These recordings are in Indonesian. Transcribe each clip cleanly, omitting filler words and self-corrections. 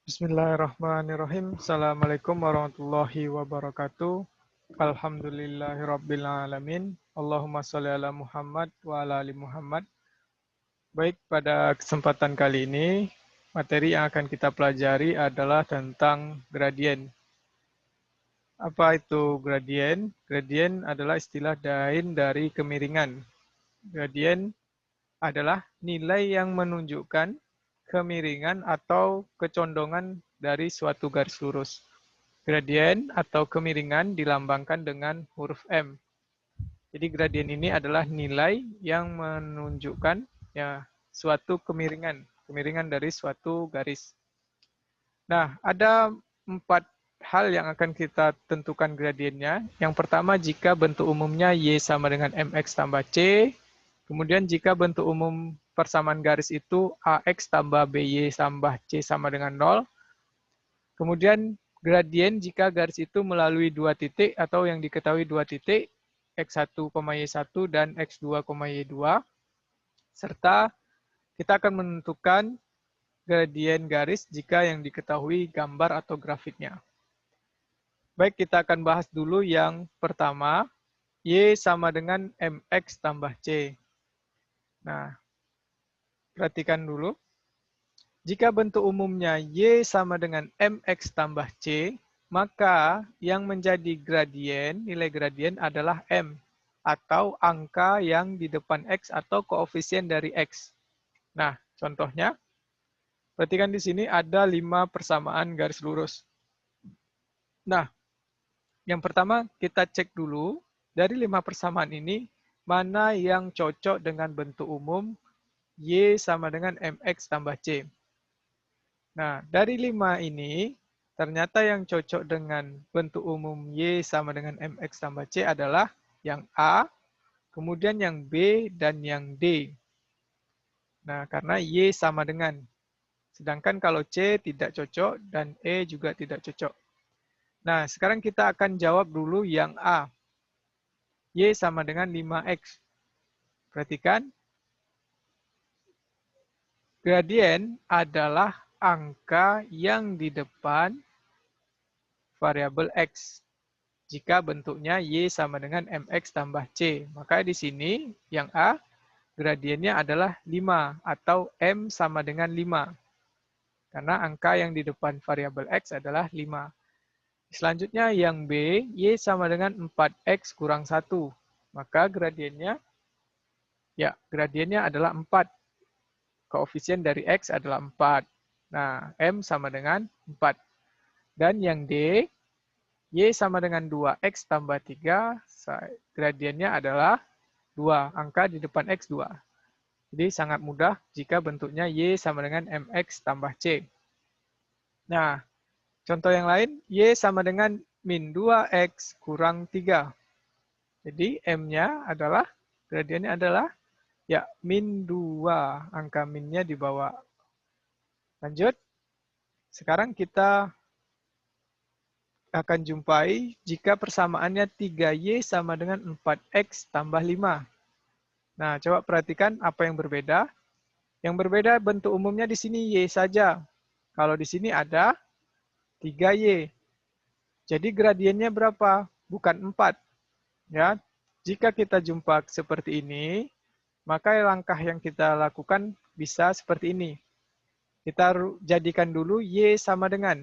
Bismillahirrahmanirrahim. Assalamualaikum warahmatullahi wabarakatuh. Alhamdulillahirrabbilalamin. Allahumma sholli ala Muhammad wa ala ali Muhammad. Baik, pada kesempatan kali ini, materi yang akan kita pelajari adalah tentang gradien. Apa itu gradien? Gradien adalah istilah lain dari kemiringan. Gradien adalah nilai yang menunjukkan kemiringan atau kecondongan dari suatu garis lurus. Gradien atau kemiringan dilambangkan dengan huruf M. Jadi gradien ini adalah nilai yang menunjukkan suatu kemiringan dari suatu garis. Nah, ada 4 hal yang akan kita tentukan gradiennya. Yang pertama, jika bentuk umumnya Y sama dengan MX tambah C. Kemudian jika bentuk umum persamaan garis itu AX tambah BY tambah C sama dengan 0. Kemudian gradien jika garis itu melalui 2 titik atau yang diketahui 2 titik, X1, Y1 dan X2, Y2. Serta kita akan menentukan gradien garis jika yang diketahui gambar atau grafiknya. Baik, kita akan bahas dulu yang pertama, Y sama dengan MX tambah C. Nah, perhatikan dulu. Jika bentuk umumnya Y sama dengan MX tambah C, maka yang menjadi gradien, nilai gradien adalah M, atau angka yang di depan X atau koefisien dari X. Nah, contohnya, perhatikan di sini ada 5 persamaan garis lurus. Nah, yang pertama kita cek dulu, dari 5 persamaan ini, mana yang cocok dengan bentuk umum Y sama dengan MX tambah C. Nah, dari 5 ini, ternyata yang cocok dengan bentuk umum Y sama dengan MX tambah C adalah yang A, kemudian yang B, dan yang D. Nah, karena Y sama dengan. Sedangkan kalau C tidak cocok dan E juga tidak cocok. Nah, sekarang kita akan jawab dulu yang A. Y sama dengan 5X. Perhatikan. Gradien adalah angka yang di depan variabel X. Jika bentuknya Y sama dengan MX tambah C. Maka di sini yang A, gradiennya adalah 5 atau M sama dengan 5. Karena angka yang di depan variabel X adalah 5. Selanjutnya yang B, Y sama dengan 4X kurang 1. Maka gradiennya adalah 4. Koefisien dari X adalah 4. Nah, M sama dengan 4. Dan yang D, Y sama dengan 2X tambah 3, gradiennya adalah 2. Angka di depan X 2. Jadi sangat mudah jika bentuknya Y sama dengan MX tambah C. Nah, contoh yang lain, Y sama dengan min 2X kurang 3. Jadi M-nya adalah, gradiennya adalah min 2. Angka minnya dibawa. Lanjut. Sekarang kita akan jumpai jika persamaannya 3Y sama dengan 4X tambah 5. Nah, coba perhatikan apa yang berbeda. Yang berbeda bentuk umumnya di sini Y saja. Kalau di sini ada 3Y. Jadi gradiennya berapa? Bukan 4. Ya. Jika kita jumpa seperti ini, maka langkah yang kita lakukan bisa seperti ini. Kita jadikan dulu Y sama dengan.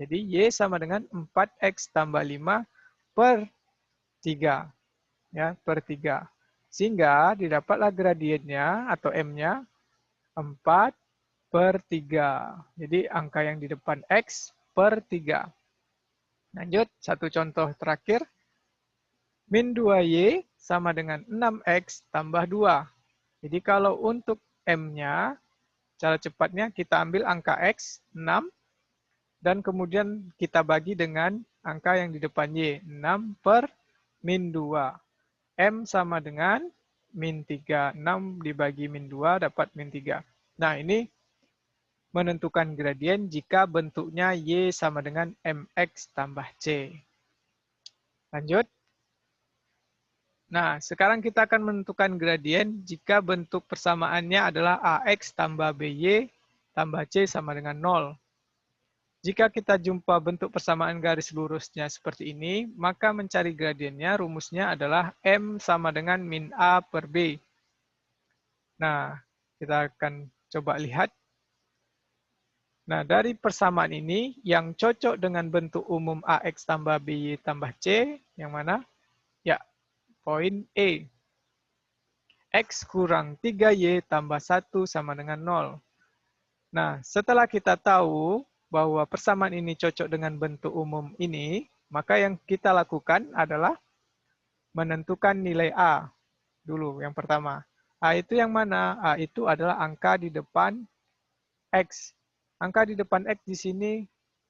Jadi Y sama dengan 4X tambah 5 per 3. Ya, per 3. Sehingga didapatlah gradiennya atau M-nya 4 per 3. Jadi angka yang di depan X per 3. Lanjut, satu contoh terakhir. Min 2Y sama dengan 6X tambah 2. Jadi kalau untuk M-nya, cara cepatnya kita ambil angka X, 6, dan kemudian kita bagi dengan angka yang di depan Y, 6 per min 2. M sama dengan min 3. 6 dibagi min 2 dapat min 3. Nah, ini menentukan gradien jika bentuknya Y sama dengan MX tambah C. Lanjut. Nah, sekarang kita akan menentukan gradien jika bentuk persamaannya adalah AX tambah BY tambah C sama dengan 0. Jika kita jumpa bentuk persamaan garis lurusnya seperti ini, maka mencari gradiennya rumusnya adalah M sama dengan min A per B. Nah, kita akan coba lihat. Nah, dari persamaan ini, yang cocok dengan bentuk umum AX tambah BY tambah C, yang mana? Ya, poin E. X kurang 3Y tambah 1 sama dengan 0. Nah, setelah kita tahu bahwa persamaan ini cocok dengan bentuk umum ini, maka yang kita lakukan adalah menentukan nilai A dulu yang pertama. A itu yang mana? A itu adalah angka di depan X. Angka di depan X di sini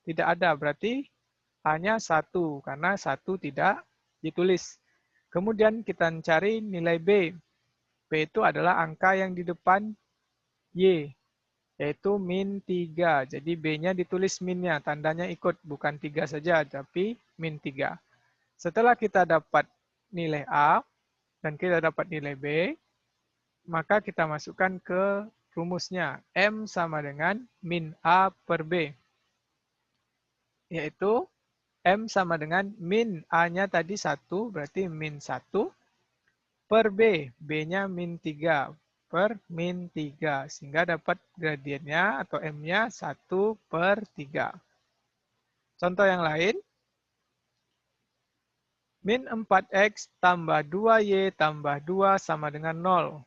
tidak ada, berarti A-nya 1, karena 1 tidak ditulis. Kemudian kita cari nilai B. B itu adalah angka yang di depan Y, yaitu min 3. Jadi B-nya ditulis minnya, tandanya ikut, bukan 3 saja, tapi min 3. Setelah kita dapat nilai A dan kita dapat nilai B, maka kita masukkan ke rumusnya. M sama dengan min A per B. Yaitu M sama dengan min A-nya tadi 1, berarti min 1, per B. B-nya min 3 per min 3. Sehingga dapat gradiennya atau M-nya 1 per 3. Contoh yang lain. Min 4X tambah 2Y tambah 2 sama dengan 0.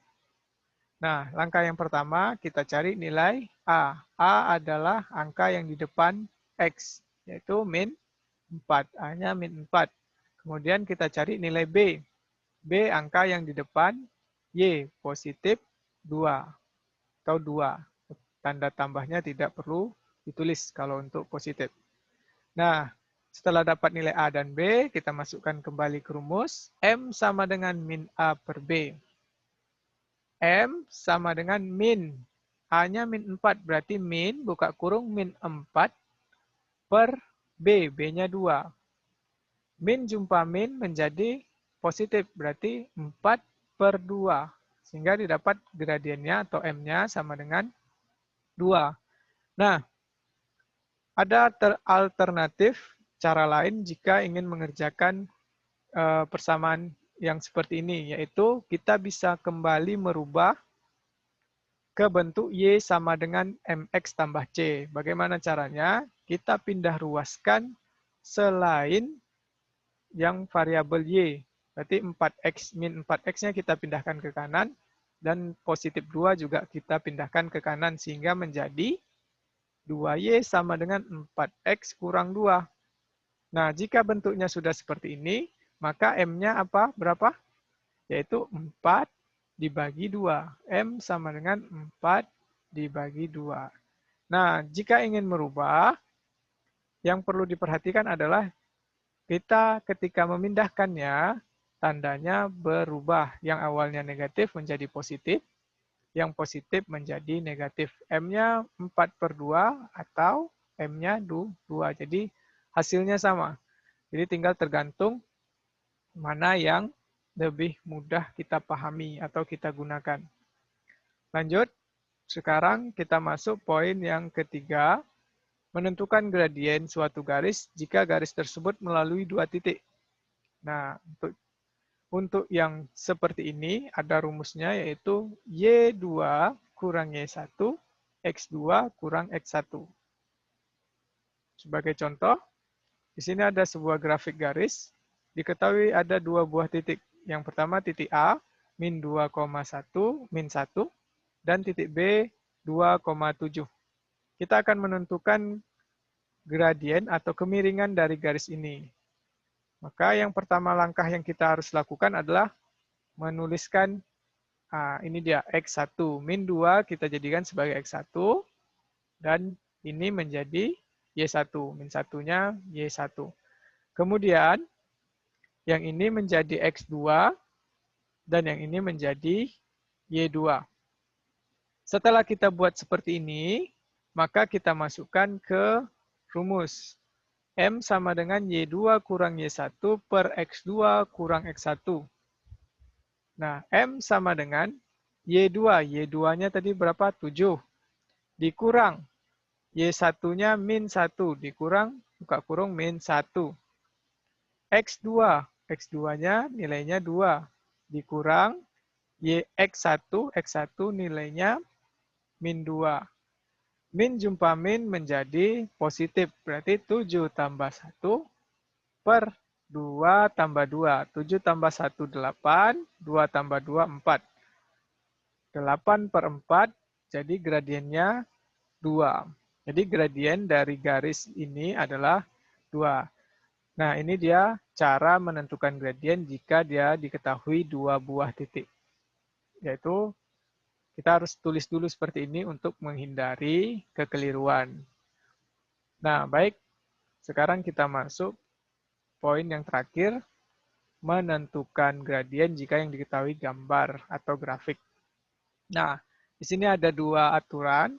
Nah, langkah yang pertama kita cari nilai A. A adalah angka yang di depan X, yaitu min 4. A-nya min 4. Kemudian kita cari nilai B. B angka yang di depan Y, positif 2 atau 2. Tanda tambahnya tidak perlu ditulis kalau untuk positif. Nah, setelah dapat nilai A dan B, kita masukkan kembali ke rumus. M sama dengan min A per B. M sama dengan min. A-nya min 4, berarti min, buka kurung, min 4 per B. B-nya 2. Min jumpa min menjadi positif, berarti 4 per 2. Sehingga didapat gradiennya atau M-nya sama dengan 2. Nah, ada alternatif cara lain jika ingin mengerjakan persamaan yang seperti ini, yaitu kita bisa kembali merubah ke bentuk Y sama dengan MX tambah C. Bagaimana caranya? Kita pindah ruaskan selain yang variabel Y. Berarti 4X, min 4X-nya kita pindahkan ke kanan, dan positif 2 juga kita pindahkan ke kanan, sehingga menjadi 2Y sama dengan 4X kurang 2. Nah, jika bentuknya sudah seperti ini, maka M-nya apa? Berapa? Yaitu 4 dibagi 2. M sama dengan 4 dibagi 2. Nah, jika ingin merubah, yang perlu diperhatikan adalah kita ketika memindahkannya, tandanya berubah. Yang awalnya negatif menjadi positif, yang positif menjadi negatif. M-nya 4 per 2 atau M-nya 2. Jadi hasilnya sama. Jadi tinggal tergantung mana yang lebih mudah kita pahami atau kita gunakan. Lanjut, sekarang kita masuk poin yang ketiga, menentukan gradien suatu garis jika garis tersebut melalui 2 titik. Nah, untuk yang seperti ini ada rumusnya, yaitu Y2 kurang Y1, X2 kurang X1. Sebagai contoh, di sini ada sebuah grafik garis. Diketahui ada 2 buah titik. Yang pertama titik A, min 2,1, min 1, dan titik B, 2,7. Kita akan menentukan gradien atau kemiringan dari garis ini. Maka yang pertama langkah yang kita harus lakukan adalah menuliskan, ini dia, X1. Min 2 kita jadikan sebagai X1, dan ini menjadi Y1. Min 1-nya Y1. Kemudian, yang ini menjadi X2, dan yang ini menjadi Y2. Setelah kita buat seperti ini, maka kita masukkan ke rumus. M sama dengan Y2 kurang Y1 per X2 kurang X1. Nah, M sama dengan Y2. Y2-nya tadi berapa? 7. Dikurang Y1-nya min 1 dikurang buka kurung min 1. X2. X2-nya nilainya 2 dikurang X1 nilainya min 2. Min jumpa min menjadi positif. Berarti 7 tambah 1 per 2 tambah 2. 7 tambah 1, 8. 2 tambah 2, 4. 8 per 4, jadi gradiennya 2. Jadi gradien dari garis ini adalah 2. Nah, ini dia cara menentukan gradien jika dia diketahui 2 buah titik. Yaitu, kita harus tulis dulu seperti ini untuk menghindari kekeliruan. Nah, baik. Sekarang kita masuk poin yang terakhir, menentukan gradien jika yang diketahui gambar atau grafik. Nah, di sini ada 2 aturan.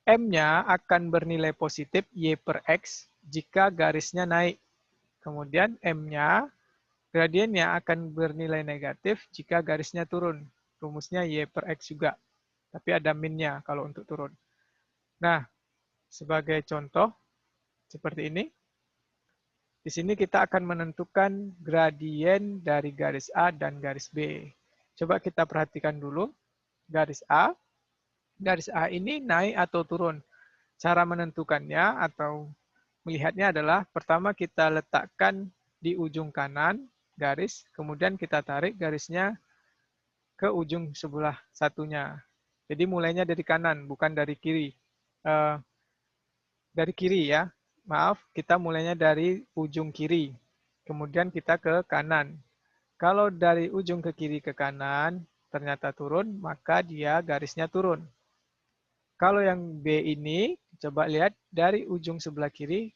M-nya akan bernilai positif Y per X jika garisnya naik. Kemudian M-nya, gradiennya akan bernilai negatif jika garisnya turun. Rumusnya Y per X juga. Tapi ada min-nya kalau untuk turun. Nah, sebagai contoh, seperti ini. Di sini kita akan menentukan gradien dari garis A dan garis B. Coba kita perhatikan dulu. Garis A. Garis A ini naik atau turun. Cara menentukannya atau melihatnya adalah pertama kita letakkan di ujung kanan garis, kemudian kita tarik garisnya ke ujung sebelah satunya. Jadi mulainya dari kanan, bukan dari kiri. Dari kiri ya, maaf, kita mulainya dari ujung kiri. Kemudian kita ke kanan. Kalau dari ujung ke kiri ke kanan ternyata turun, maka dia garisnya turun. Kalau yang B ini, coba lihat dari ujung sebelah kiri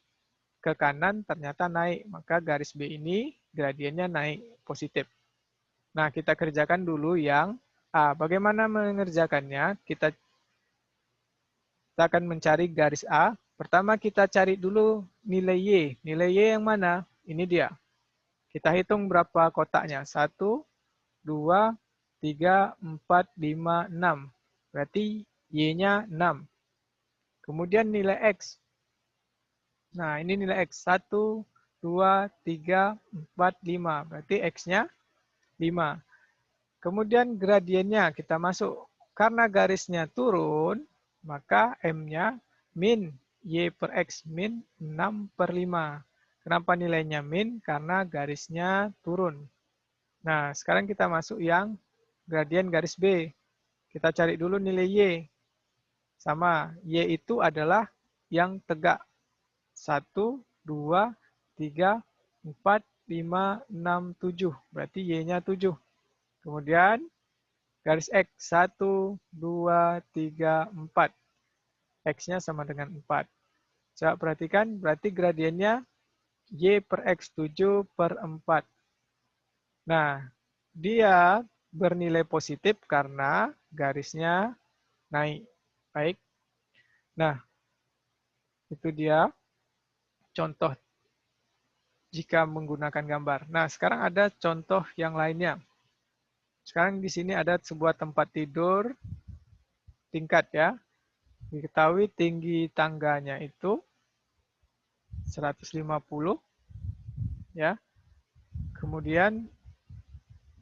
ke kanan ternyata naik. Maka garis B ini gradiennya naik positif. Nah, kita kerjakan dulu yang A. Bagaimana mengerjakannya? Kita akan mencari garis A. Pertama kita cari dulu nilai Y. Nilai Y yang mana? Ini dia. Kita hitung berapa kotaknya. 1, 2, 3, 4, 5, 6. Berarti Y-nya 6. Kemudian nilai X. Nah, ini nilai X. 1, 2, 3, 4, 5. Berarti X-nya 5. Kemudian gradiennya kita masuk. Karena garisnya turun, maka M-nya min Y per X. Min 6 per 5. Kenapa nilainya min? Karena garisnya turun. Nah, sekarang kita masuk yang gradien garis B. Kita cari dulu nilai Y. Sama, Y itu adalah yang tegak. 1, 2, 3, 4, 5, 6, 7. Berarti Y-nya 7. Kemudian garis X. 1, 2, 3, 4. X-nya sama dengan 4. Coba perhatikan, berarti gradiennya Y per X 7 per 4. Nah, dia bernilai positif karena garisnya naik. Baik. Nah, itu dia contoh jika menggunakan gambar. Nah, sekarang ada contoh yang lainnya. Sekarang di sini ada sebuah tempat tidur tingkat ya. Diketahui tinggi tangganya itu 150 ya. Kemudian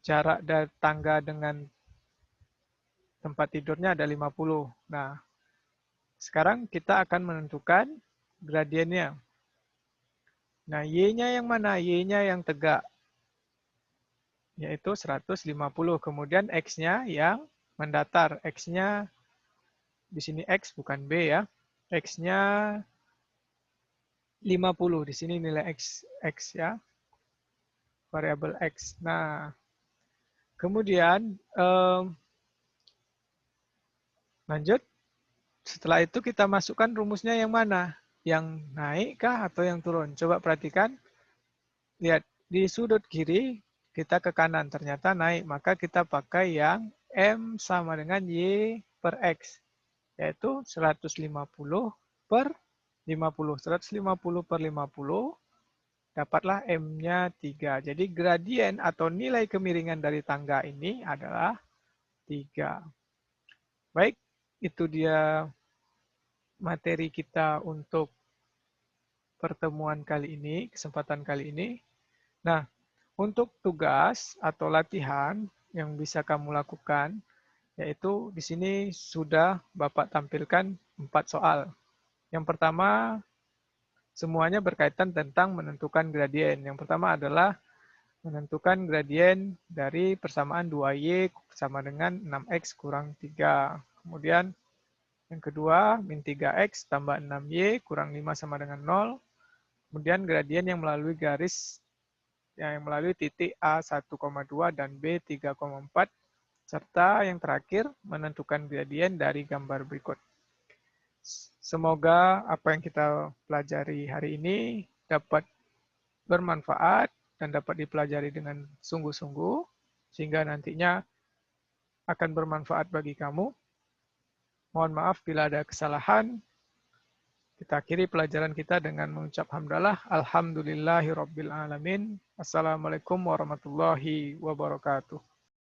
jarak dari tangga dengan tempat tidurnya ada 50. Nah, sekarang kita akan menentukan gradiennya. Nah, Y-nya yang mana? Y-nya yang tegak. Yaitu 150. Kemudian X-nya yang mendatar. X-nya di sini X bukan B ya. X-nya 50. Di sini nilai X ya. Variabel X. Nah, kemudian lanjut. Setelah itu kita masukkan rumusnya yang mana? Yang naik kah atau yang turun? Coba perhatikan. Lihat, di sudut kiri kita ke kanan. Ternyata naik. Maka kita pakai yang M sama dengan Y per X. Yaitu 150 per 50. 150 per 50. Dapatlah M-nya 3. Jadi gradien atau nilai kemiringan dari tangga ini adalah 3. Baik, itu dia materi kita untuk pertemuan kali ini, kesempatan kali ini. Nah, untuk tugas atau latihan yang bisa kamu lakukan, yaitu di sini sudah Bapak tampilkan 4 soal. Yang pertama, semuanya berkaitan tentang menentukan gradien. Yang pertama adalah menentukan gradien dari persamaan 2Y sama dengan 6X kurang 3. Kemudian yang kedua, min 3X tambah 6Y kurang 5 sama dengan 0. Kemudian gradien yang melalui garis yang melalui titik A1,2 dan B3,4, serta yang terakhir menentukan gradien dari gambar berikut. Semoga apa yang kita pelajari hari ini dapat bermanfaat dan dapat dipelajari dengan sungguh-sungguh, sehingga nantinya akan bermanfaat bagi kamu. Mohon maaf bila ada kesalahan. Kita akhiri pelajaran kita dengan mengucap hamdalah. Alhamdulillahirabbil alamin. Assalamualaikum warahmatullahi wabarakatuh.